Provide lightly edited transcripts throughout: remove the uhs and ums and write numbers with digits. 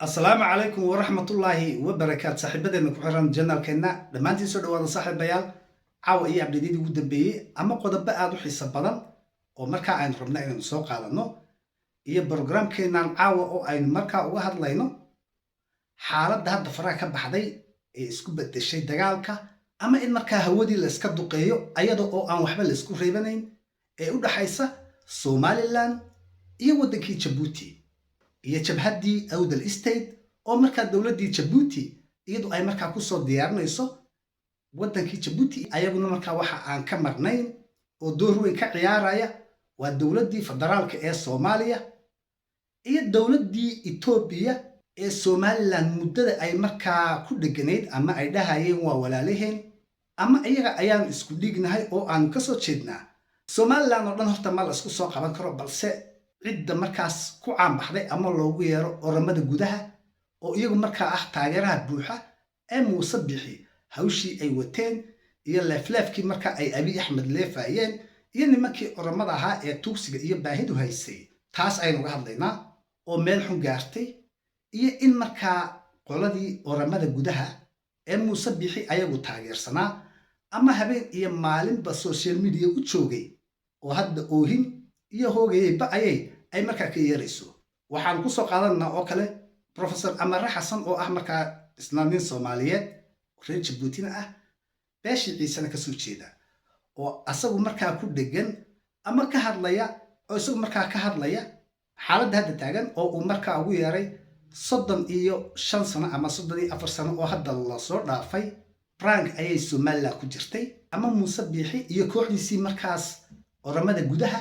السلام عليكم ورحمة الله وبركاته صاحبتنا كحران جنال كنا لما أنت سود وهذا صاحب بيال عاو إيه عبد الجديد ود بيه أما قد بقى ذو حس بدن ومركا عين ربنا إن نسوق على إنه إيه برنامج كنا عاو أو عين مركا واحد لينه حالة ده دفرة كبحدي إسكوب الشيء دجالك أما إن مركا هودي الإسكاب دقيقة أيضا أو أن وحبل الإسكوب ريبنين وده حيسا سوماليلاند إيه ودكي جيبوتي iyo jabhaddii awdal state oo markaa dowladdii Djibouti iyadu ay markaa ku soo diyaarinayso wadankii Djibouti ayaguna markaa waxa aan ka marnayn oo door weyn ka ciyaaraya waa dowladdii federaalka ee Soomaaliya iyo dowladdii Itoobiya ee Somaliland muddada ay markaa ku dhiganayd ama ay dhahayeen waa walaalaheen ama iyaga ayaan isku dhignahay oo aan ka soo jeednaa Somaliland oo dhan horta ma la isku soo qaban karo balse عدة مركز كوعان بحدي أما لو غير أرمد جودها أو يجو مركز تاجرها بروحة أم مصبحي هوشي أي وتين يلا فلاف كي مركز أي أبي أحمد لفايين يعني مكي أرمدها توكسيك يبهدو هايسي تاس أي نوع هذينا أو ملحون جارتي إن مركز قلدي أرمد جودها أم مصبحي أيجو تاجر سنة أما هبين مالين بالسوشيال ميديا وتشوجي وهذا أوهين iyo hoogay ba'ayay ay markaa ka yeerayso waxaan ku soo qaadanaa oo kale professor Amara Xasan oo ah markaa islaamiin Soomaaliyeed reer Djibouti ah beeshii ciisana ka soo jeeda oo asagu markaa ku dhagan ama ka hadlaya oo isagu markaa ka hadlaya xaaladda hadda taagan oo uu markaa ugu yeeray 35 sano ama 34 sano oo hadda la soo dhaafay prank ayay Soomaaliland ku jirtay ama Muuse Biixi iyo kooxdiisii markaas oramada gudaha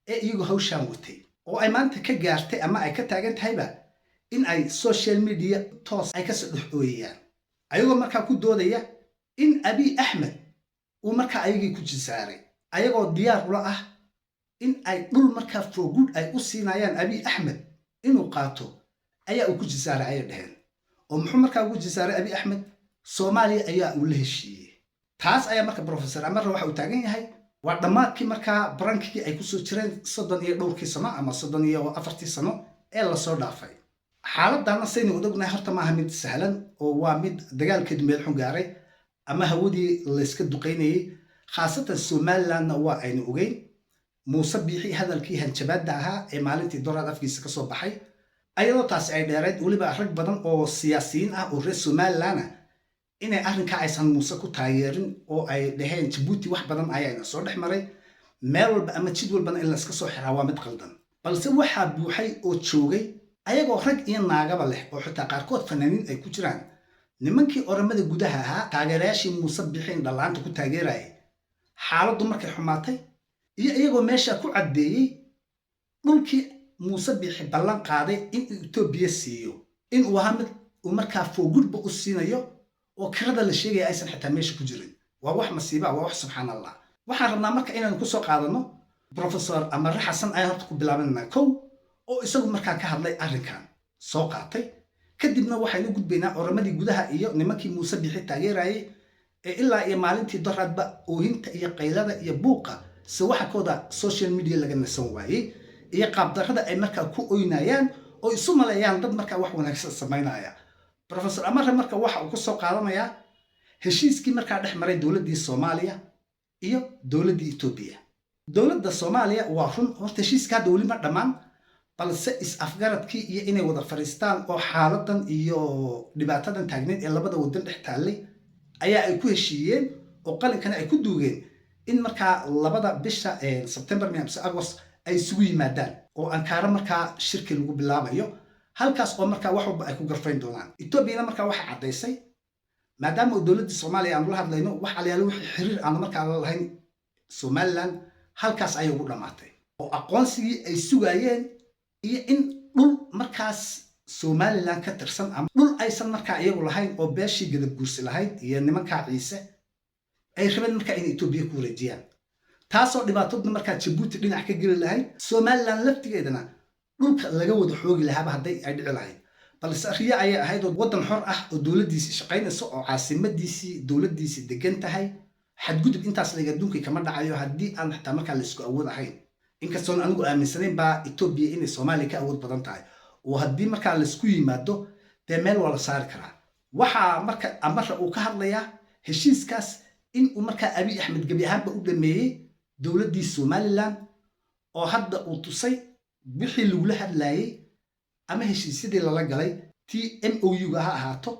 iyagu hawshan watay oo ay maanta ka gaartay ama ay ka taagan tahayba in ay social media toos ay ka soo dhaxooyaan ayagoo markaa ku doodaya in Abiy Ahmed uu markaa ayagii ku jisaaray ayagoo diyaar u ah in ay dhul markaa for good ay u siinayaan Abiy Ahmed inuu qaato ayaa uu ku jisaaray ay dhaheen oo muxuu markaa ugu jisaaray Abiy Ahmed Soomaaliya ayaa uu la heshiiyay taas ayaa markaa professor Amara waxa uu taagan yahay waa dhamaadkii markaa barankii ay ku soo jireen 32 sano ama 34 sano ee la soo dhaafay xaaladana sayni odognahay horta ma aha mid sahlan oo waa mid dagaalkeedu meel xun gaaray ama hawadii la iska duqeynayay khaasatan Somaliland waa aynu ogeyn Muuse Biixi hadalkii hanjabaadda ahaa ee maalintii doorad afkiisa ka soo baxay ayadoo taas ay dheerayd waliba rag badan oo siyaasiyiin ah oo reer Somaliland inay arrinka aysan Muuse ku taageerin oo ay dhaheen Djibouti wax badan ayayna soo dhaxmaray meel walba ama jid walba in la iska soo xiraa waa mid qaldan balse waxa buuxay oo joogay ayagoo rag iyo naagaba leh oo xitaa qaarkood fanaaniin ay ku jiraan nimankii oramada gudaha ahaa taageerayaashii Muuse Biixi dhalaanta ku taageerayay xaaladdu markay xumaatay iyo iyagoo meesha ku cadeeyay dhulkii Muuse Biixi ballan qaaday in Itoobiya siiyo in uu ahaa mid uu markaa foogudba u siinayo oo kirada la sheegay aysan xitaa meesha ku jirin waa wax masiiba waa wax subxaanallah waxaan rabnaa marka inaan ku soo qaadano professor Amara Xasan ay horta ku bilaabanaa kow oo isagu markaa ka hadlay arrinkan soo qaatay kadibna waxaynu gudbaynaa oramadii gudaha iyo nimankii Muuse Biixi taageerayay ee ilaa iyo maalintii doradba oohinta iyo qaylada iyo buuqa si waxa kooda social media laga nasan waayay iyo qaab darrada ay markaa ku oynayaan oo isu maleeyaan dad markaa wax wanaagsan sameynaya professor Amara marka waxa uu ku soo qaadanayaa heshiiskii markaa dhex maray dowladdii Soomaaliya iyo dowladdii Itoobiya dowladda Soomaaliya waa run horta heshiiska dawli ma dhamaan balse is afgaradkii iyo inay wada fariistaan oo xaaladan iyo dhibaatadan taagneed ee labada wadan dhex taalay ayaa ay ku heshiiyeen oo qalinkana ay ku duugeen in markaa labada bisha September ama August ay isugu yimaadaan oo Ankara markaa shirki lagu bilaabayo halkaas oo markaa wax walba ay ku garfayn doonaan Itoobiya markaa waxa cadeysay maadaama dowladda Soomaaliya aan la hadlayno wax aliyaalo wixii xiriir aan markaa la lahayn Somaliland halkaas ay ugu dhamaatay oo aqoonsigii ay sugayeen iyo in dhul markaas Somaliland ka tirsan ama dhul aysan markaa iyagu lahayn oo beeshii gadab guursi lahayd iyo nimanka ciise ay rabeen markaa in Itoobiya ku wareejiyaan taasoo dhibaatadu markaa Djibouti dhinac ka gali lahayd Somaliland laftigeedana dhulka laga wada xoogi lahaaba haday ay dhici lahayd balse riya ay ahayd wadan xor ah oo dowladdiisa shaqaynayso oo caasimadiisii dowladdiisii degan tahay xadgudub intaas laga adduunka kama dhacayo hadii aan xitaa markaa la isku awood ahayn inkastoo anigu aaminsanayn baa Itoobiya inay Soomaaliya ka awood badan tahay oo hadii markaa la isku yimaado dee meel waa la saari karaa. waxaa marka amarra uu ka hadlayaa heshiiskaas in uu markaa abiy axmed gebi ahaanba u dhameeyey dowladdii somaliland oo hadda uu tusay wixii lagula hadlaayey ama heshiisyadii lala galay TMOU-ga ha ahaato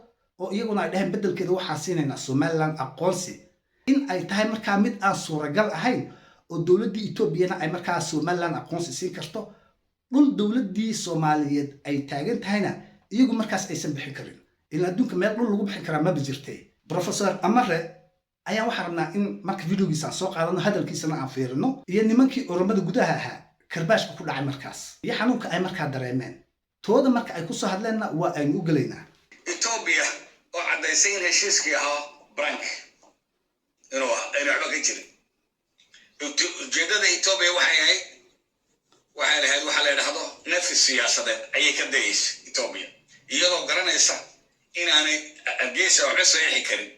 oo iyaguna ay dhaheen beddelkeeda waxaa siinaynaa somaliland aqoonsi in ay tahay markaa mid aan suuragal ahayn oo dowladdii etoobiyana ay markaa somaliland aqoonsi siin karto dhul dowladdii soomaaliyeed ay taagan tahayna iyagu markaas aysan bixin karin in adduunka meel dhul lagu bixin karaa maba jirtay. Professor Amare ayaa waxaa rabnaa in marka videogiisa aan soo qaadano hadalkiisana aan fiirino iyo nimankii oromada gudaha ahaa karbaashka ku dhacay markaas iyo xanuunka ay markaa dareemeen tooda marka ay ku soo hadleenna waa aynu u gelaynaa. Ethiopia oo cadaysay in heshiiskii ahaa brank inuu waxba ka jirin. ujeedada Ethiopia waxay lahayd waxa la yidhaahdo nafis siyaasadeed ayay ka dayaysay Ethiopia iyadoo garanaysa inaanay Hargeysa waxba saxiixi karin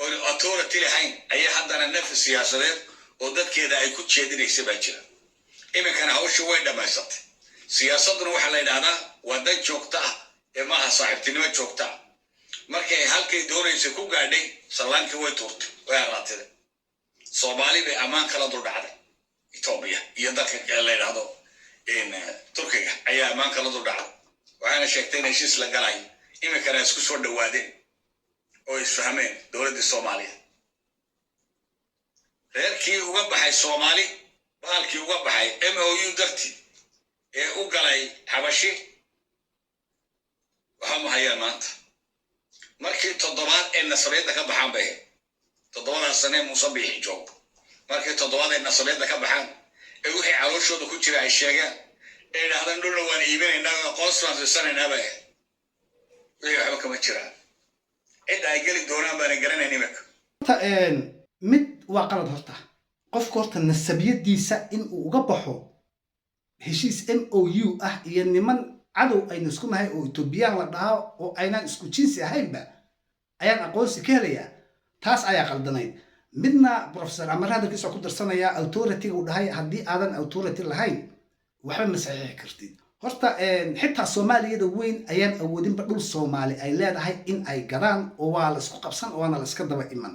oo authority lahayn ayay haddana nafis siyaasadeed oo dadkeeda ay ku jeedinaysa baa jira. iminkana hawsha way dhamaysatay. siyaasaduna waxa la yidhaahdaa waa dan joogta ah ee maaha saaxiibtinimo joogta ah. markay halkay doonaysa ku gaadhay salaankii way tuurtay way haraatay. Soomaali bay ammaan kala dul dhacday Ethiopia iyo dadka la yidhaahdo Turkiga ayaa ammaan kala dul dhacday waxaana sheegtay in heshiis la galay iminkana isku soo dhawaadeen oo isfahmeen dowladda Soomaaliya. reerkii uga baxay Soomaali baalkii uga baxay MOU dartii ee u galay Xabashi waxaa mahayaan maanta markii toddobaad ee nasabiyadda ka baxaan bay toddobadan sane Muuse Biixi joog markii toddobaad ee nasabiyadda ka baxaan ee wixii calooshooda ku jira ay sheegaan ee yidhaahdaan dhulna waan iibinaynaa aqoonsigaan siisanaynaa bay wixii waxba kama jiraan cid ay geli doonaan baana garanayn iminka. mid waa qalad horta qofka horta nasabiyadiisa in uu uga baxo heshiis MOU ah iyo niman cadow aynu isku nahay oo Etoobiyaan la dhaho oo aynaan isku jinsi ahaynba ayaan aqoonsi ka helayaa taas ayaa qaldanayd. midna Professor Amar hadalkiisa ku darsanaya authority uu dhahay haddii aadan authority lahayn waxba ma saxiixi kartid. horta xitaa Soomaaliyada weyn ayaan awoodinba dhul Soomaali ay leedahay in ay gadaan oo waa la isku qabsan oo la iska daba iman.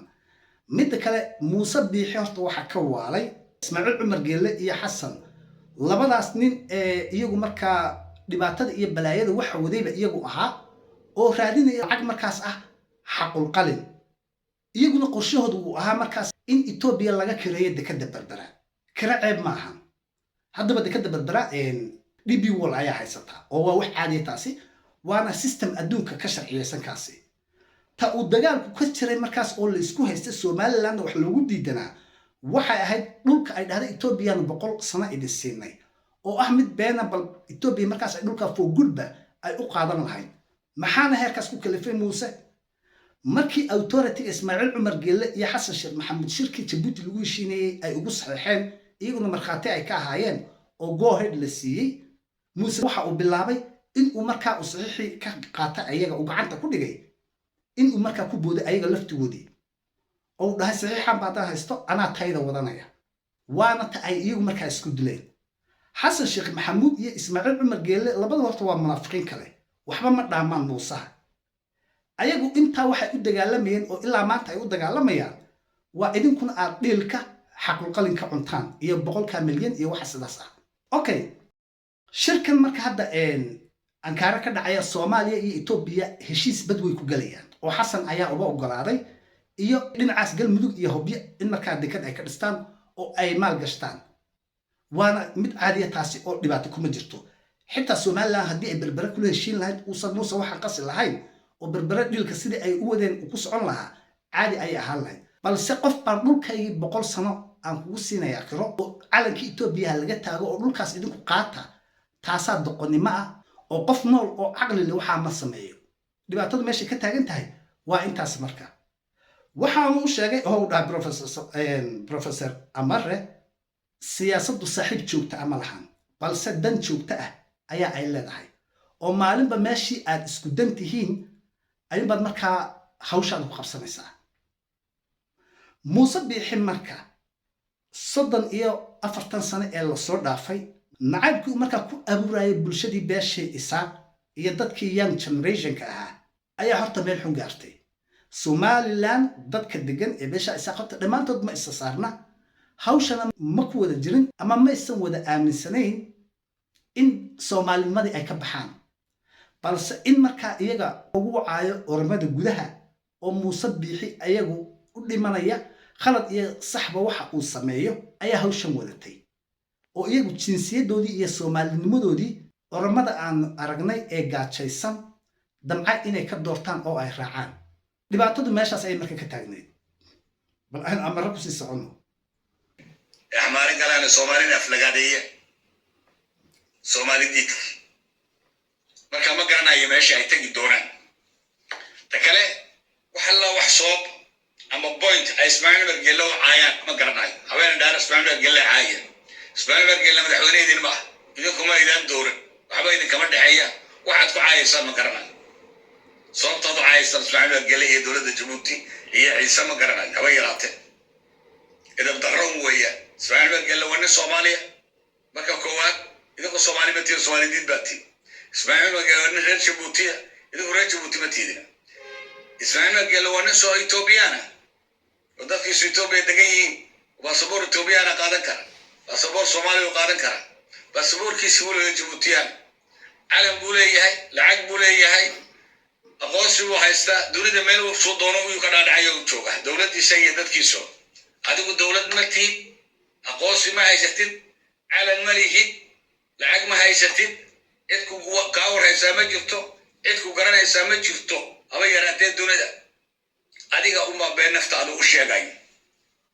midda kale Muuse Biixi horta waxa ka waalay Ismaaciil Cumar Geelle iyo Xasan labadaas nin iyagu markaa dhibaatada iyo balaayada waxa wadayba iyagu ahaa oo raadinaya lacag markaas ah xaqul qalin iyaguna qorshahoodu uu ahaa markaas in Ethiopia laga kireeyo dekada Berbera kira ceeb ma aha. haddaba dekada Berbera DP World ayaa haysata oo waa wax caadi taasi waana system adduunka ka sharciyeysan kaasi ta uu dagaalku ka jiray markaas oo la isku haystay Somaliland wax loogu diidanaa waxay ahayd dhulka ay dhahday Ethiopia 100 sano idin siinay oo ah mid beena bal Ethiopia markaas ay dhulka for goodba ay u qaadan lahayd. maxaana heerkaas ku kalifay Muuse markii authority Ismaaciil Cumar Geelle iyo Xasan Sheekh Maxamed shirkii Djibouti lagu heshiinayay ay ugu saxiixeen iyaguna markhaati ay ka ahaayeen oo go ahead la siiyey. Muuse waxa uu bilaabay in uu markaa u saxiixi ka qaata ayaga uu gacanta ku dhigay in uu markaa ku booday ayaga laftigoodii oo dhahay saxiixan baad haysto anaa tayda wadanaya waana ta ay iyagu markaa isku dileen. Xasan Sheekh Maxamuud iyo Ismaaciil Cumar Geelle labada horta waa munaafiqiin kale waxba ma dhaamaan Muuse ayagu intaa waxay u dagaalamayeen oo ilaa maanta ay u dagaalamayaan waa idinkuna aad dhiilka xaqul qalinka cuntaan iyo 100 milyan iyo waxa sidaas ah. okay shirkan marka hadda Ankara ka dhacaya Soomaaliya iyo Ethiopia heshiis bad way ku galayaan oo Xasan ayaa uga ogolaaday iyo dhinacaas Galmudug iyo Hobyo in markaa dekad ay ka dhistaan oo ay maal gashtaan waana mid caadi taasi oo dhibaato kuma jirto. xitaa Somaliland haddii ay Berbera kula heshiin lahayd uusan Muuse waxa qasi lahayn oo Berbera dhilka sidii ay u wadeen ku socon lahaa caadi ay ahaan lahayd balse qof baan dhulkaygi 100 sano aan kugu siinaya kiro oo calankii Ethiopia laga taago oo dhulkaas idinku qaata taasaa doqonnimo ah oo qof nool oo caqli leh waxa ma sameeyo. dhibaatada meesha ka taagan tahay waa intaas marka waxaan u sheegay oo u dhahay Professor Amare siyaasaddu saaxiib joogta ama lahan balse dan joogta ah ayaa ay leedahay oo maalinba meeshii aad isku dan tihiin aybaad markaa hawshaada ku qabsanaysaa. Muuse Biixi marka 34 sano ee la soo dhaafay nacaybkii markaa ku abuurayay bulshadii beeshay Isaaq iyo dadkii young generationka ahaa ayaa horta meel xun gaartay. Somaliland dadka degan ee beesha isaaq horta dhammaantood ma isa saarna, hawshana ma ku wada jirin ama ma isan wada aaminsanayn in Soomaalinimadii ay ka baxaan. balse in markaa iyaga ugu wacaayo ormada gudaha oo Muuse Biixi ayagu u dhimanaya khalad iyo saxba waxa uu sameeyo ayaa hawshan wadatay, oo iyagu jinsiyadoodii iyo Soomaalinimadoodii ormada aan aragnay ee gaajaysan damca inay ka doortaan oo ay raacaan. dhibaatadu meeshaas ay markaa ka taagneed. bal aan amara ku sii socono. axmaarin galaan Soomaalina aflagaadeeye Soomaali diidka marka ma garanayo meesha ay tagi doonaan. ta kale waxa la wax soob ama point ay Ismaaciil Margeelo caayaan ma garanayo. haween dhaar Ismaaciil Margeelo caayaan. Ismaaciil Margeelo madaxweynaha ma idinkuma idaan dooran waxba idin kama dhaxeeya waxaad ku caayaysan ma garanayo. sababtooda caayaysan Ismaaciil Margeelo iyo dowladda Jabuuti iyo Ciise ma garanayo haba yaraatee. idab darro weeya Ismaaciil Margeelo waa nin Soomaaliya marka koowaad idinku Soomaali ma tihiin, Soomaali diid baa tihiin. Ismaaciil Margeelo waa nin reer Jabuuti idinku reer Jabuuti ma tihiin. Ismaaciil Margeelo waa nin soo Ethiopian oo dadkiisu Ethiopia degan yihiin, baasaboor Ethiopian qaadan kara, baasaboor Soomaali qaadan kara, baasaboorkiisu wuu leeyahay Jabuutiyan, calan buu leeyahay, lacag buu leeyahay, aqoonsi buu haystaa, dowladda meel uu soo doono uu ka dhaadhacayo uu jooga dowladdiisa iyo dadkiisu. adigu dowlad ma tihid, aqoonsi ma haysatid, calan ma lihid, lacag ma haysatid, cidku kaa warhaysaa ma jirto, cidku garanaysaa ma jirto haba yaraatee dunida. adiga uma been naftaadu u sheegay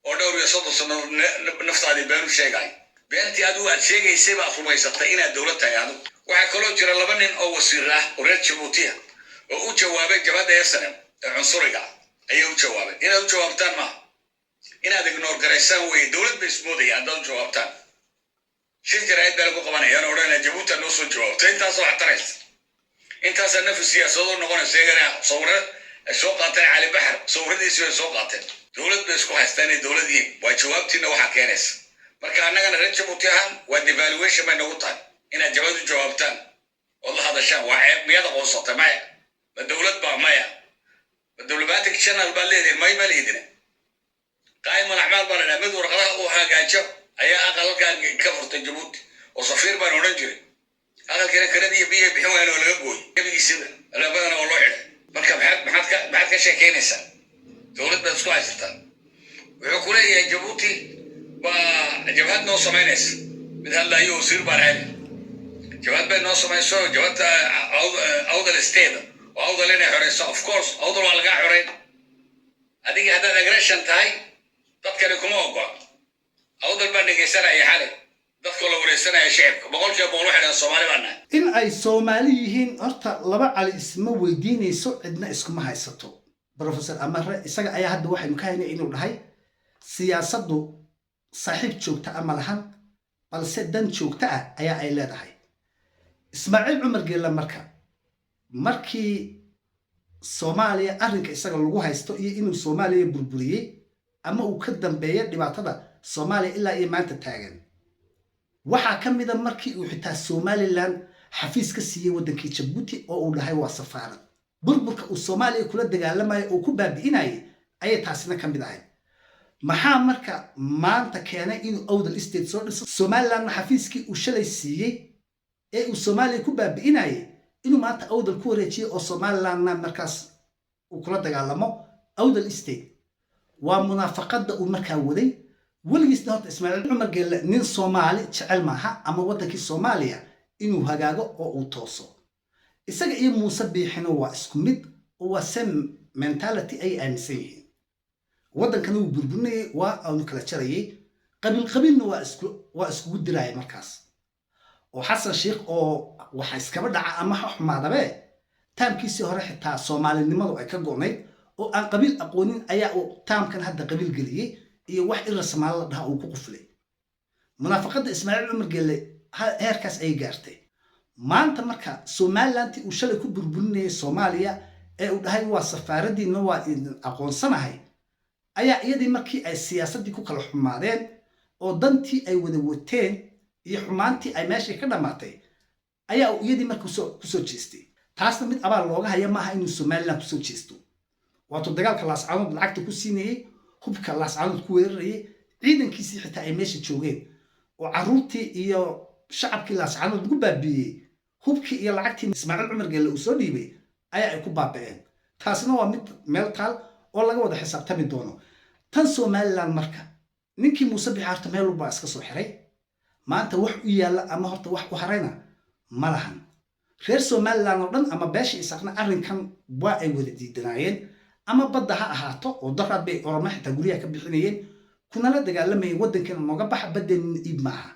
oo dhowr iyo soddon sano naftaadii been u sheegay. beentii adigu aad sheegaysay baa rumaysatay inaad dowlad tahay. adigu waxaa kaloo jira laba nin oo wasiir ah oo reer Jabuuti ah oo u jawaabay jabhadda SNM ee cunsuriga ayay u jawaabeen. inaad u jawaabtaan ma inaad ignore garaysaan weeye. dowlad bay ismoodaya haddaad u jawaabtaan. shir jaraa'id baa lagu qabanayaan oo odhanaya Jabuuti noo soo jawaabta intaasoo wax taraysa, intaasaa nafis siyaasadoo noqonaysa. iyagana sawirro ay soo qaateen Cali Baxar, sawiradiisii ay soo qaateen. dowlad bay isku haystaan inay dowlad yihiin. waa jawaabtiina waxaa keenaysa. marka annagana reer Jabuuti ahaan waa devaluation bay nagu tahay inaad jabhad u jawaabtaan ood la hadashaan. waa ceeb. miyaad aqoonsatay? maya. ma dowlad baa? maya. ma diplomatic channel baad leedihin? may ma lihidine. qaa'imul acmaal baa la dhaha mid warqadaha uu hagaajo ayaa aqalkan ka furtay Jabuuti oo safiir baan odhan jiray. aqalkana karadii biyo bixin waayeen oo laga gooyay gebigiisida alaabadana oo loo xidhay. marka maxaad ka sheekaynaysaa? dowlad baad isku haysataa. wuxuu ku leeyahay Jabuuti waa jabhad noo samaynaysa. mid hadlaayo wasiir baan heli jabhad bay noo samayso. jabhadda awdal state oo awdal inay xoreyso. of course awdal waa lagaa xoreyn. adiga haddaad aggression tahay dadkani kuma ogola. awdal baan dhegaysanaya xalay dadka la wareysanaya shacabka 100% waxay dhahaan Soomaali baan nahay. in ay Soomaali yihiin horta laba cali isma weydiinayso, cidna iskuma haysato. Professor Amare isaga ayaa hadda waxaynu ka haynay inuu dhahay siyaasaddu saaxiib joogta ama lahan, balse dan joogta ah ayaa ay leedahay. Ismaaciil Cumar Geelle markii Soomaaliya arrinka isaga lagu haysto iyo inuu Soomaaliya burburiyay ama uu ka dambeeyay dhibaatada Soomaaliya ilaa iyo maanta taagan, waxaa ka mid ah markii uu xitaa Somaliland xafiis ka siiyay wadankii Jabuuti oo uu dhahay waa safaarad. burburka uu Soomaaliya kula dagaalamayo oo ku baabi'inayay ayay taasina ka mid ahayd. maxaa marka maanta keenay inuu awdal state soo dhiso? Somaliland xafiiskii uu shalay siiyay ee uu Soomaaliya ku baabi'inayay inuu maanta awdal ku wareejiyo oo Somaliland markaas uu kula dagaalamo awdal state. waa munaafaqada uu markaa waday. weligiisna horta Ismaaciil Cumar Geelle nin Soomaali jecel maaha ama wadankii Soomaaliya inuu hagaago oo uu tooso. isaga iyo Muuse Biixina waa isku mid oo waa same mentality ay aaminsan yihiin. waddankana uu burburinayay, waa aanu kala jarayay, qabiilna waa iskugu diraya markaas. oo Xasan Sheekh oo waxa iskaba dhaca ama xumaadabe taamkiisii hore xitaa Soomaalinimadu ay ka go'nayd oo aan qabiil aqoonin ayaa uu taamkan hadda qabiil geliyay iyo wax in Soomaali la dhaha uu ku quflay. munaafaqada Ismaaciil Cumar Geelle heerkaas ay gaartay. maanta marka Somaliland uu shalay ku burburinayay Soomaaliya ee uu dhahay waa safaaradiina waa aqoonsanahay, ayaa iyadii markii ay siyaasadii ku kala xumaadeen oo dantii ay wada wateen iyo xumaantii ay meeshii ka dhamaatay ayaa iyadii markii ku soo jeestay. taasna mid abaal looga haya maaha inuu somaliland kusoo jeesto waatuu dagaalka laascaanood lacagta ku siinayey hubka laascaanood ku weerarayay ciidankiisii xitaa ay meesha joogeen oo carruurtii iyo shacabkii laascaanood lagu baabiiyey hubkii iyo lacagtii ismaaciil cumar geelle uu soo dhiibay ayaa ay ku baaba'een taasna waa mid meel taal oo laga wada xisaabtami doono tan somaliland marka ninkii muuse bixi horta meel walbaa iska soo xiray maanta wax u yaalla ama horta wax u harayna ma lahan reer somaliland oo dhan ama beesha isaaqna arrinkan waa ay wada diidanaayeen ama badda ha ahaato oo daraad bay oroma xitaa guryaha ka bixinayeen kunala dagaalamayeen waddankeena nooga baxa baddeenna iib maaha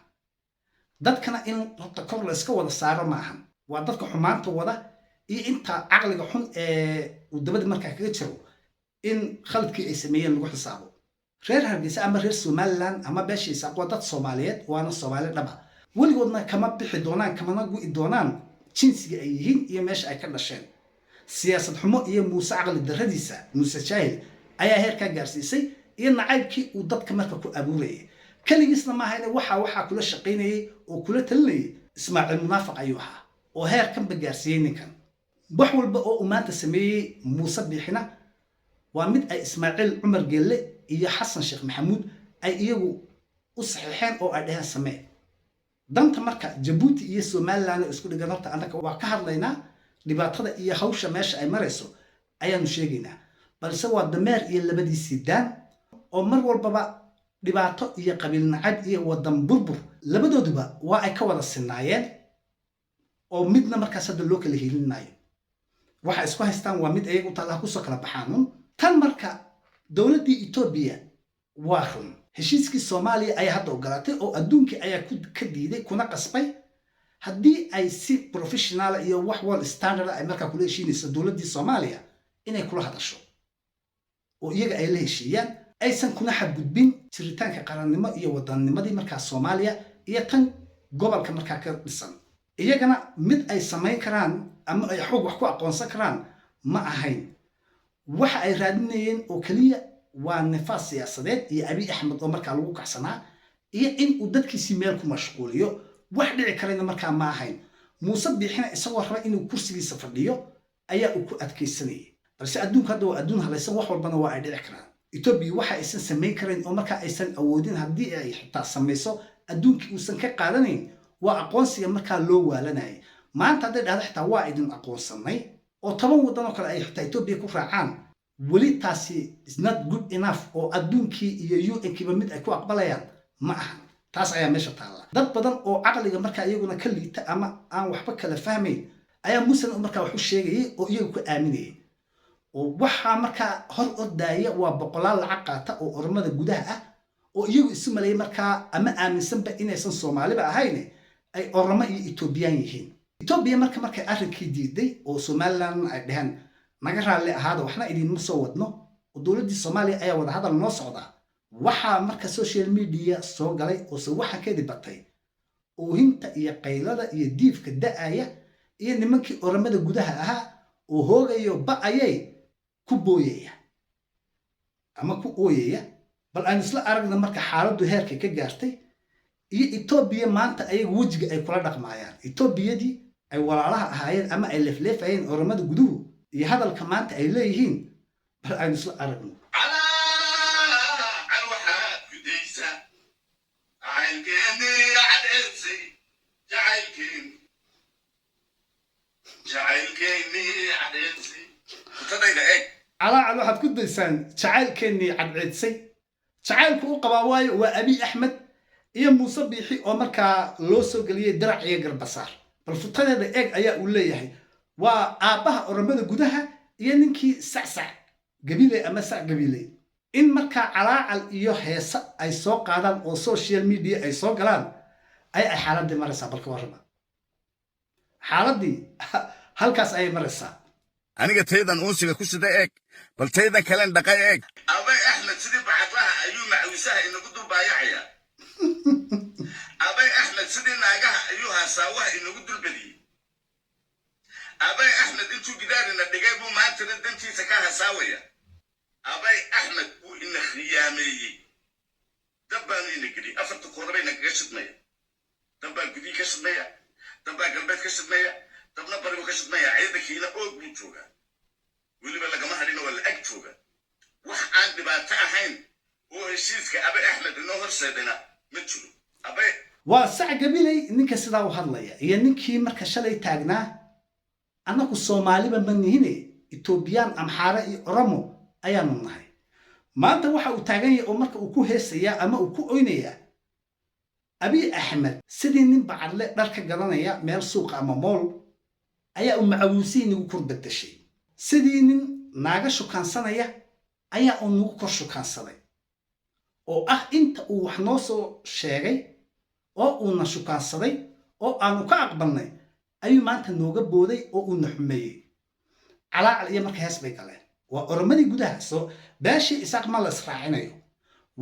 dadkana in horta kor la iska wada saaro maahan waa dadka xumaanta wada iyo inta caqliga xun ee uu dabada markaa kaga jiro in khaladkii ay sameeyeen lagu xisaabo reer hargeysa ama reer somaliland ama beesha isaaq waa dad soomaaliyeed waana soomaali dhaba weligoodna kama bixi doonaan kamana gu'i doonaan jinsiga ay yihiin iyo meesha ay ka dhasheen siyaasad xumo iyo muuse caqli darradiisa muuse jaahil ayaa heerkaa gaarsiisay iyo nacaybkii uu dadka marka ku abuurayay keligiisna maahayne waxaa kula shaqaynayay oo kula talinayay ismaaciil munaafiq ayuu ahaa oo heerkanba gaarsiiyey ninkan wax walba oo uu maanta sameeyey muuse biixina waa mid ay ismaaciil cumar geelle iyo xasan sheekh maxamuud ay iyagu u saxiixeen oo ay dheheen samee danta marka jabuuti iyo somaliland isku dhigan horta annaka waa ka hadlaynaa dhibaatada iyo hawsha meesha ay marayso ayaanu sheegaynaa balse waa dameer iyo labadiisii daan oo mar walbaba dhibaato iyo qabiil nacab iyo wadan burbur labadooduba waa ay ka wada sinaayeen oo midna markaas hadda loo kala helin maayo waxa isku haystaan waa mid ayagu taalaha kusoo kala baxaanuun tan marka dowladdii etoobiya waa run heshiiskii soomaaliya ayaa hadda ogolaatay oo adduunkii ayaa ka diiday kuna qasbay haddii ay si professional iyo wax world standard ay markaa kula heshiinayso dowladdii soomaaliya inay kula hadasho oo iyaga ay la heshiiyaan aysan kuna xadgudbin jiritaanka qarannimo iyo waddannimadii markaa soomaaliya iyo tan gobolka markaa ka dhisan iyagana mid ay samayn karaan ama ay xoog wax ku aqoonsan karaan ma ahayn waxa ay raadinayeen oo keliya waa nifaas siyaasadeed iyo abiy axmed oo markaa lagu kacsanaa iyo in uu dadkiisii meel ku mashquuliyo wax dhici karayna markaa ma ahayn muuse biixina isagoo raba inuu kursigiisa fadhiyo ayaa uu ku adkaysanayay balse adduunka hadda waa adduun halaysan wax walbana waa ay dhici karaan etoobiya waxa aysan samayn karayn oo markaa aysan awoodin haddii ay xitaa samayso adduunkii uusan ka qaadanayn waa aqoonsiga markaa loo waalanayay maanta hadday dhahdo xitaa waa idin aqoonsanay oo 10 waddan oo kale ay xitaa etoobiya ku raacaan weli taasi is not good enough oo adduunkii iyo UN-kiiba mid ay ku aqbalayaan ma aha taas ayaa meesha taalla dad badan oo caqliga markaa iyaguna ka liita ama aan waxba kala fahmayn ayaa muuse markaa wax u sheegayay oo iyagu ku aaminayay oo waxaa markaa hor ordaaya waa boqolaal lacag qaata oo ormada gudaha ah oo iyagu isu maleeyay markaa ama aaminsanba inaysan soomaaliba ahayn ay ormo iyo etoobiyaan yihiin etoobiya markay arrinkii diiday oo somaliland ay dheheen naga raalli ahaada waxna idinma soo wadno oo dowladdii soomaaliya ayaa wada hadal noo socdaa waxaa marka social media soo galay oo se waxa ka dibatay oohinta iyo qaylada iyo diifka da'aya iyo nimankii oromada gudaha ahaa oo hoogayo ba'ayay ku booyaya ama ku ooyaya bal aan isla aragna marka xaaladdu heerkay ka gaartay iyo etoobiya maanta ayaga wejiga ay kula dhaqmaayaan etoobiyadii ay walaalaha ahaayeen ama ay leefleefayeen oromada guduhu iyo hadalka maanta ay leeyihiin bal aan isla aragno calaacal waxaad ku daysaan jacaylkeennii cadceedsay jacaylku u qabaa waayo waa abiy axmed iyo muuse biixi oo markaa loo soo geliyey dirac iyo garbasaar bal futadeeda eeg ayaa uu leeyahay waa aabbaha oromada gudaha iyo ninkii sacsac gabiley ama sac gabiley in markaa calaacal iyo heesa ay soo qaadaan oo social media ay soo galaan ay xaaladdii maraysaa balka warrama xaaladdii halkaas ayay maraysaa aniga taydan uunsiga ku sida eeg bal taydan kalen dhaqay eeg abay axmed sidii bacadlaha ayuu macawisaha inagu dulbaayacaya abay axmed sidii naagaha ayuu hasaawaha inagu dulbadiyey abay axmed intuu gidaarina dhigay buu maantana dantiisa ka hasaawaya abay axmed wuu ina khiyaameeyey dab baanu ina geliyey 4 koodaba inagaga shidmaya dab baa gudii ka shidmaya dab baa galbeed ka shidmaya dabna bari buu ka shidmayaa ciidankiina oog buu joogaa weliba lagama hadhina waa la ag jooga wax aan dhibaato ahayn oo heshiiska abe axmed inoo horseedana ma jiro abe waa sac gabilay ninka sidaa u hadlaya iyo ninkii marka shalay taagnaa annagu soomaaliba ma nihine etoobiyaan amxaare iyo oromo ayaanu nahay maanta waxa uu taagan yahay oo marka uu ku heesayaa ama uu ku oynayaa abiy axmed sidii nin bacadle dhar ka garanaya meel suuqa ama mool ayaa uu macawuusiin ugu kor bedeshay sidii nin naaga shukaansanaya ayaa uu nagu kor shukaansaday oo ah inta uu wax noo soo sheegay oo uuna shukaansaday oo aanu ka aqbalnay ayuu maanta nooga booday oo uuna xumeeyey calaacal iyo marka hees bay galeen waa oromadii gudaha soo beeshii isaaq ma la israacinayo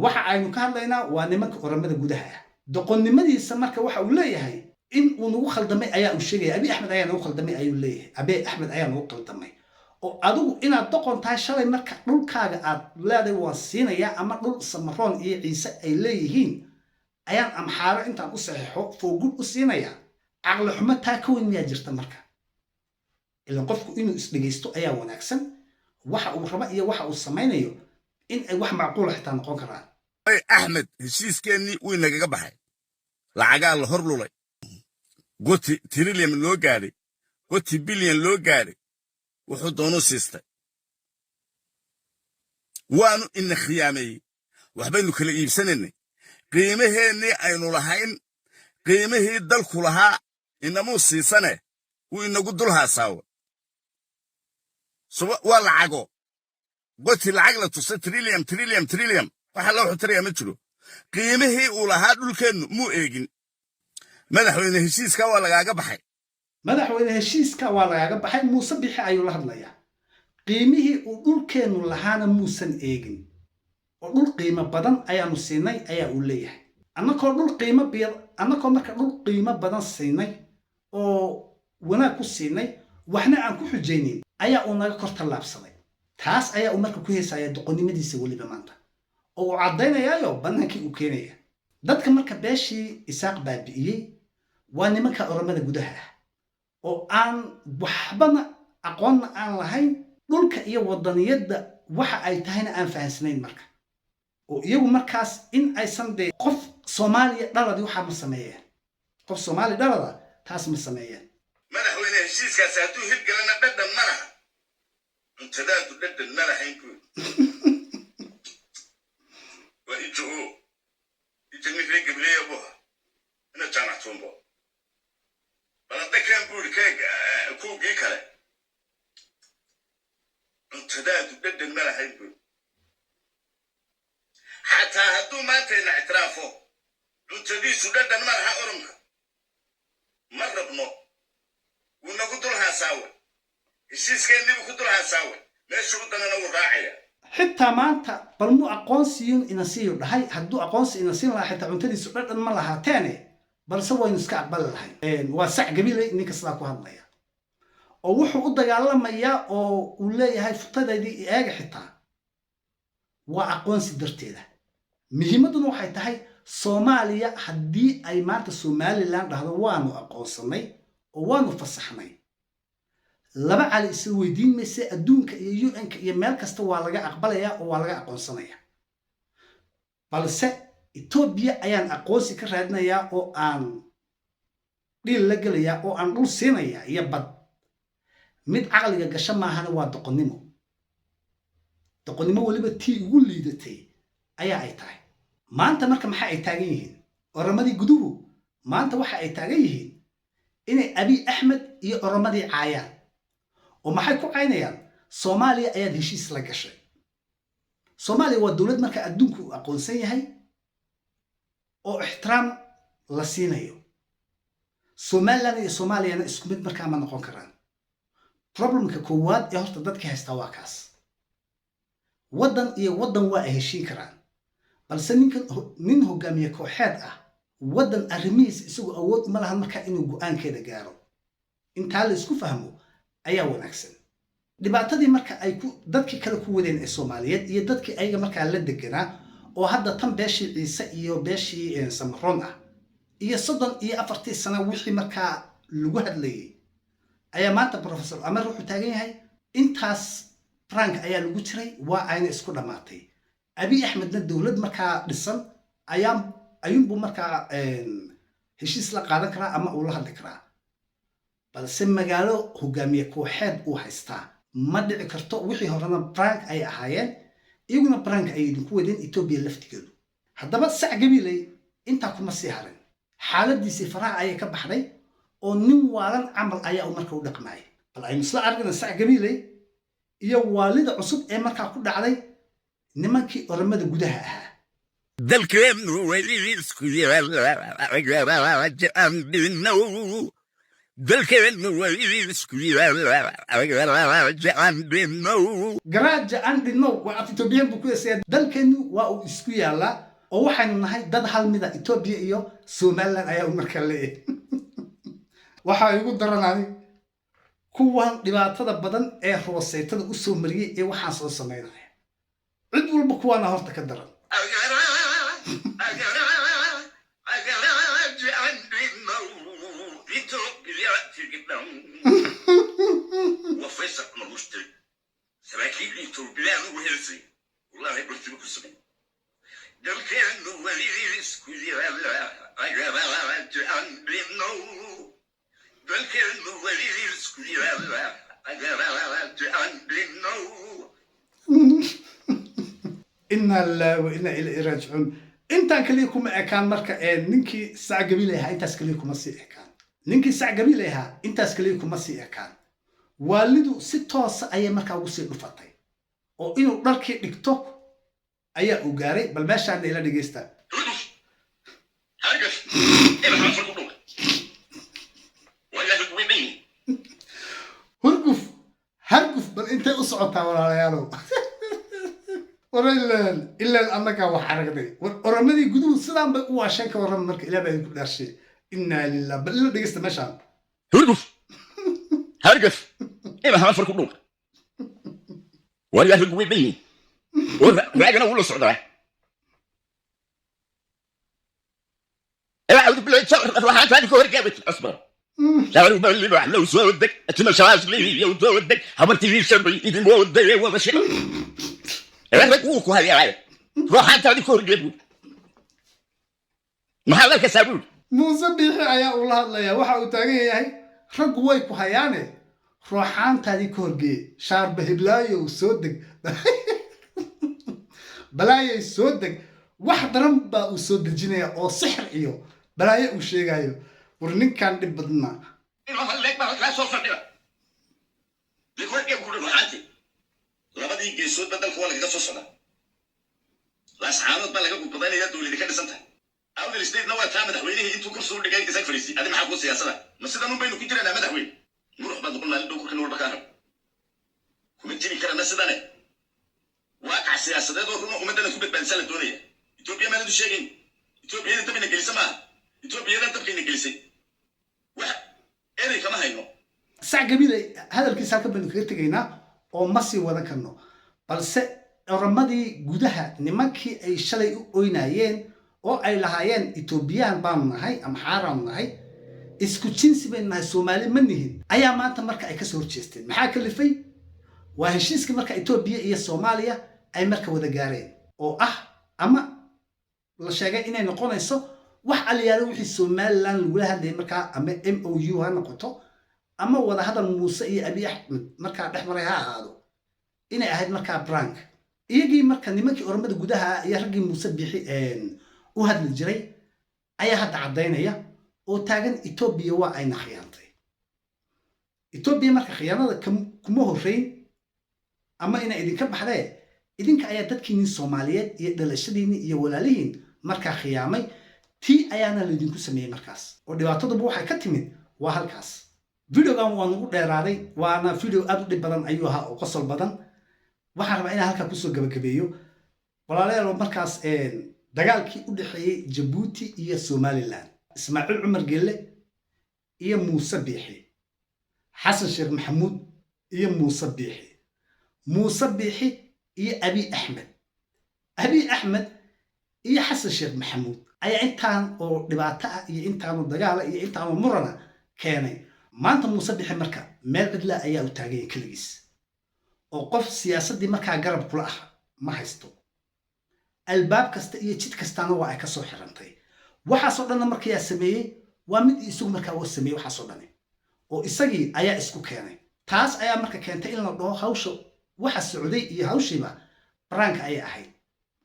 waxa aynu ka hadlaynaa waa nimanka oromada gudaha ah doqonnimadiisa marka waxa uu leeyahay in uu nagu khaldamay ayaa uu sheegaya abiy axmed ayaa nagu khaldamay ayuu leeyahay abiy axmed ayaa nagu khaldamay oo adigu inaad doqon tahay shalay marka dhulkaaga aad leedahay waan siinayaa ama dhul samaroon iyo ciise ay leeyihiin ayaan amxaaro intaan u saxiixo foogud u siinayaa caqli xumo taa ka weyn miyaa jirta marka ilan qofku inuu isdhegaysto ayaa wanaagsan waxa uu raba iyo waxa uu samaynayo in ay wax macquula xitaa noqon karaan axmed heshiiskeenii wuu inagaga baxay lacagaa la hor lulay goti trillion loo gaadhay goti bilyan loo gaadhay wuxuu doonu siistay waanu ina khiyaameeyey waxbaynu kala iibsanaynay qiimaheennii aynu lahayn qiimihii dalku lahaa inamuu siisane wuu inagu dul haasaawo waa lacago goti lacag la tusa trillion waxa loo xutarayaa ma jiro qiimihii uu lahaa dhulkeennu muu eegin madaxweyne heshiiska waa lagaaga baxay madaxweyne heshiiska waa lagaaga baxay muuse bixi ayuu la hadlayaa qiimihii uu dhulkeennu lahaana muusan eegin oo dhul qiimo badan ayaanu siinay ayaa uu leeyahay annakoo marka dhul qiimo badan siinay oo wanaag ku siinay waxna aan ku xujaynin ayaa uu naga kor tallaabsaday taas ayaa uu marka ku heesaya doqonnimadiisa weliba maanta oo uu caddaynayaayo bannaankii uu keenaya dadka marka beeshii isaaq baabi'iyey waa nimanka oromada gudaha ah oo aan waxbana aqoonna aan lahayn dhulka iyo waddaniyadda waxa ay tahayna aan fahansanayn marka oo iyagu markaas in aysan dee qof soomaaliya dhaladi waxaa ma sameeyeen qof soomaali dhalada taas ma sameeyeen madaxweyne heshiiskaasi hadduu hirgalana dhadhan ma laha cuntadaadu dhadhan ma lahayn buud waa ijoho ijanifee gableeya buha ina jaanactuumbo baladakaan buuri kuugii kale cuntadaadu dhadhan ma lahayn buud xataa hadduu maantayna ictiraafo cuntadiisu dhadhan ma laha oromka ma rabno wuu nagu dul haasaawe heshiiskeenniibuu ku dul haasaawe meeshuu u danana wuu raacaya xitaa maanta bal muu aqoonsiyun ina siiyu dhahay hadduu aqoonsi ina siin lahaa xitaa cuntadiisu dhadhan ma lahaateene balse waynu iska aqbali lahayn waa sac gabilay ninka sidaa ku hadlaya oo wuxuu u dagaalamayaa oo uu leeyahay futadeedii i eega xitaa waa aqoonsi darteeda muhiimadduna waxay tahay soomaaliya haddii ay maanta somalilan dhahdo waanu aqoonsanay oo waanu fasaxnay laba cali isla weydiin mayse adduunka iyo un-ka iyo meel kasta waa laga aqbalayaa oo waa laga aqoonsanaya balse etoobiya ayaan aqoonsi ka raadinayaa oo aan dhiil la gelayaa oo aan dhul siinayaa iyo bad mid caqliga gasho maahana waa doqonnimo weliba tii ugu liidatay ayaa ay tahay maanta marka maxa ay taagan yihiin oromadii guduhu maanta waxa ay taagan yihiin inay abiy axmed iyo oromadii caayaan oo maxay ku caynayaan soomaaliya ayaad heshiis la gashay soomaaliya waa dowlad marka adduunku uu aqoonsan yahay oo ixtiraam la siinayo somalilan iyo soomaaliyana isku mid markaa ma noqon karaan problemka koowaad ee horta dadka haystaa waa kaas waddan iyo waddan waa ay heshiin karaan balse nin hogaamiye kooxeed ah waddan arrimihiisa isagoo awood uma lahan markaa inuu go-aankeeda gaaro intaa la isku fahmo ayaa wanaagsan dhibaatadii marka ay dadkii kale ku wadeen ee soomaaliyeed iyo dadkii ayaga markaa la deganaa oo hadda tan beeshii ciise iyo beeshii samaroon ah iyo 34 sano wixii markaa lagu hadlayay ayaa maanta professor Amar wuxuu taagan yahay intaas prank ayaa lagu jiray waa ayna isku dhamaatay Abiy Ahmedna dawlad markaa dhisan ayuunbu markaa heshiis la qaadan karaa ama uu la hadli karaa balse magaalo hogaamiye kooxeed uu haystaa ma dhici karto wixii horena prank ay ahaayeen iyaguna prank ay idinku wadeen Ethiopia laftigeedu haddaba sac gabilay intaa kuma sii harin xaaladiisii faraha ayay ka baxday oo nin waalan camal ayaa uu markaa u dhaqmay bal aynu isla aragna sac gabilay iyo waalida cusub ee markaa ku dhacday nimankii oramada gudaha ahaa dalkeenu weliisku garaaja aan dhinnow waa af Ethiopian buu ku yeesay dalkeenu waa uu isku yaalaa oo waxaanu nahay dad hal mid ah Ethiopia iyo Somaliland ayaa u markaa leeyahay waxa igu daranay kuwan dhibaatada badan ee rooseytada u soo mariyay ee waxaan soo sameeyay cid walba kuwana horta ka daran وفيصل مشتري سراكيب إثيوبيا وهيلسي والله قلت لكم سمين دل كانوا وليس كل أجرات عن بينو دل كانوا وليس كل أجرات عن بينو إنا الله وإنا إليه راجعون أنت كليكم أكان مركا نينكي ساعة قبيلة هاي أنت كليكم مسي أكان نينكي ساعة قبيلة ها أنت كليكم مسي أكان والدو ستوس أي مركا وصل رفاتي أو إنه نركي نكتو أي أوجاري بل ماشي عندنا إلى دقيستا هرقف إيه ما فرقوا ولا تقوي بيني هرقف بل أنت أصعدها ولا يالو إلا أنك وحرقتي ورمدي قدو سلام بقوا عشانك ورم مرك إلا بعد كل شيء إنا لله بل إلا دقيستا ماشان هرقف إيه ما فرقوا ولا تقوي بيني وراجعنا ولا صعدة أعوذ بالله راح تاني كور جابت أصبر شعروا باللي راح لو سودك أتمشى عسلي يوم سودك حمرتي في شربي إذا مودي ولا شيء أنا بقولك هذه عارف راح تاني كور جابت ما هذا كسبول موسى بيحي يا الله الله يا وحا وتاغي هي رق way ku hayaane ruuxaantaadii ka horgeey shaar bahiblaayo soo deg balaayo soo deg wax daran baa uu soo dejinaya oo sixir iyo balaayo uu sheegayo war ninkan dhib badna لك ما لا سوف نفعل لكل يوم كل معاتي لبدي جيسود بدل كوالك ده صوصنا لا سعادة بالك وبدأنا يدو اللي كان سنتها أول الاستيد نوع تامد هويني أنتوا كل صور دقائق كذا فريسي هذا ما حكون سياسة بس إذا نبينه كتير أنا مده هوين نروح بعد قلنا لدوك كنور بكانه كمتيني كنا الناس ده واقع السياسة ده دور ومدنا كوبت بنسال الدنيا إثيوبيا ما ندو شيء إثيوبيا أنت بينك جلسة ما إثيوبيا أنت بينك جلسة واحد إيه كمان هينو sac gabilay hadalkiisa ka baan kaga tagaynaa oo ma sii wada karno balse oramadii gudaha nimankii ay shalay u oynayeen oo ay lahaayeen Ethiopian baan nahay ama xaram nahay isku jinsi baan nahay Soomaali ma nihin ayaa maanta marka ay ka soo horjeesteen maxaa kalifay waa heshiiska marka Ethiopia iyo Soomaaliya ay marka wada gaareen oo ama la sheegay inay noqonayso wax aliyaalo wixii Somaliland lagu hadlayay marka ama MOU ha noqoto ama wada hadal Muuse iyo Abiy Ahmed marka dhexmaray ha ahaado inay ahayd marka prank iyagii marka nimankii oramada gudaha iyo ragii Muuse bixi u hadli jiray ayaa hadda cadeynaya oo taagan Ethiopia waa ay naxiyantay Ethiopia marka khiyaanada kuma horeyn ama ina idinka baxday idinka ayaa dadkiin Soomaaliyeed iyo dhalashadiin iyo walaalihiin marka khiyaamay tii ayaana la idinku sameeyay markaas oo dhibaatadu waxay ka timid waa halkaas videogan waan ugu dheeraaday waana video aad u dhib badan ayuu ahaa oo qosol badan waxaan rabaa inaan halka ku soo gabagabeeyo walaalayaal markaas dagaalkii u dhaxeeyay Djibouti iyo Somaliland Ismaaciil Cumar Geelle iyo Muuse Biixi Xasan Sheekh Maxamuud iyo Muuse Biixi iyo Abiy Ahmed iyo Xasan Sheekh Maxamuud ayaa intaan oo dhibaato ah iyo intaan oo dagaal iyo intaan oo murana keenay maanta Muuse Biixi marka meel cidla ayaa u taagaya keligiis oo qof siyaasaddii markaa garab kula ah ma haysto albaab kasta iyo jid kastaana waa ay ka soo xirantay waxaasoo dhanna markayaa sameeyey waa mid isagu markaa uu sameeyey waxaasoo dhani oo isagii ayaa isku keenay taas ayaa marka keentay in la dhaho hawsha waxa socday iyo hawshiiba baraanka ayay ahayd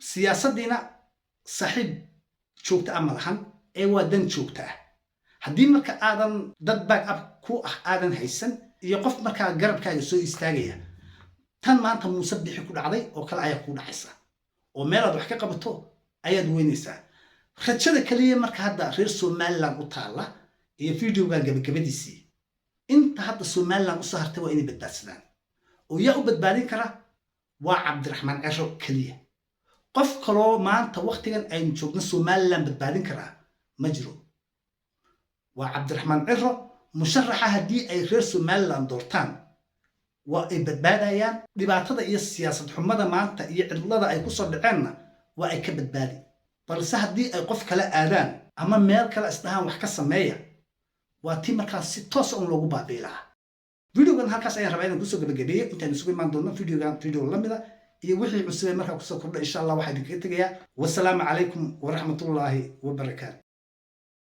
siyaasaddiina saaxiib joogta ah ma lahan ee waa dan joogta ah haddii marka aadan dad back up ku ah aadan haysan iyo qof markaa garabkaaga soo istaagaya tan maanta muuse bixi ku dhacday oo kale ayaa kuu dhacaysa oo meelaad wax ka qabato ayaad weynaysaa rajada kaliya marka hadda reer somaliland u taalla iyo videogan gabagabadiisii inta hadda somaliland usoo hartay waa inay badbaadsadaan oo yaa u badbaadin kara waa cabdiraxmaan ciro kaliya qof kaloo maanta waqtigan aynu joogno somaliland badbaadin karaa ma jiro waa cabdiraxmaan ciro musharaxa haddii ay reer somaliland doortaan waa ay badbaadayaan dhibaatada iyo siyaasad xumada maanta iyo cidlada ay ku soo dhaceenna waa ay ka badbaadi balse haddii ay qof kale aadaan ama meel kale isdhahaan wax ka sameeya waa tii markaas si toos un loogu baabi'i lahaa videogan halkaas ayaan rabaa inaan kusoo gabagabeeyo intaan isugu imaan doonno videogan video lamida iyo wixii cusubay markaa kusoo kordha insha allah waxaa idinkaga tegayaa wasalaamu calaykum waraxmatullaahi wabarakaatu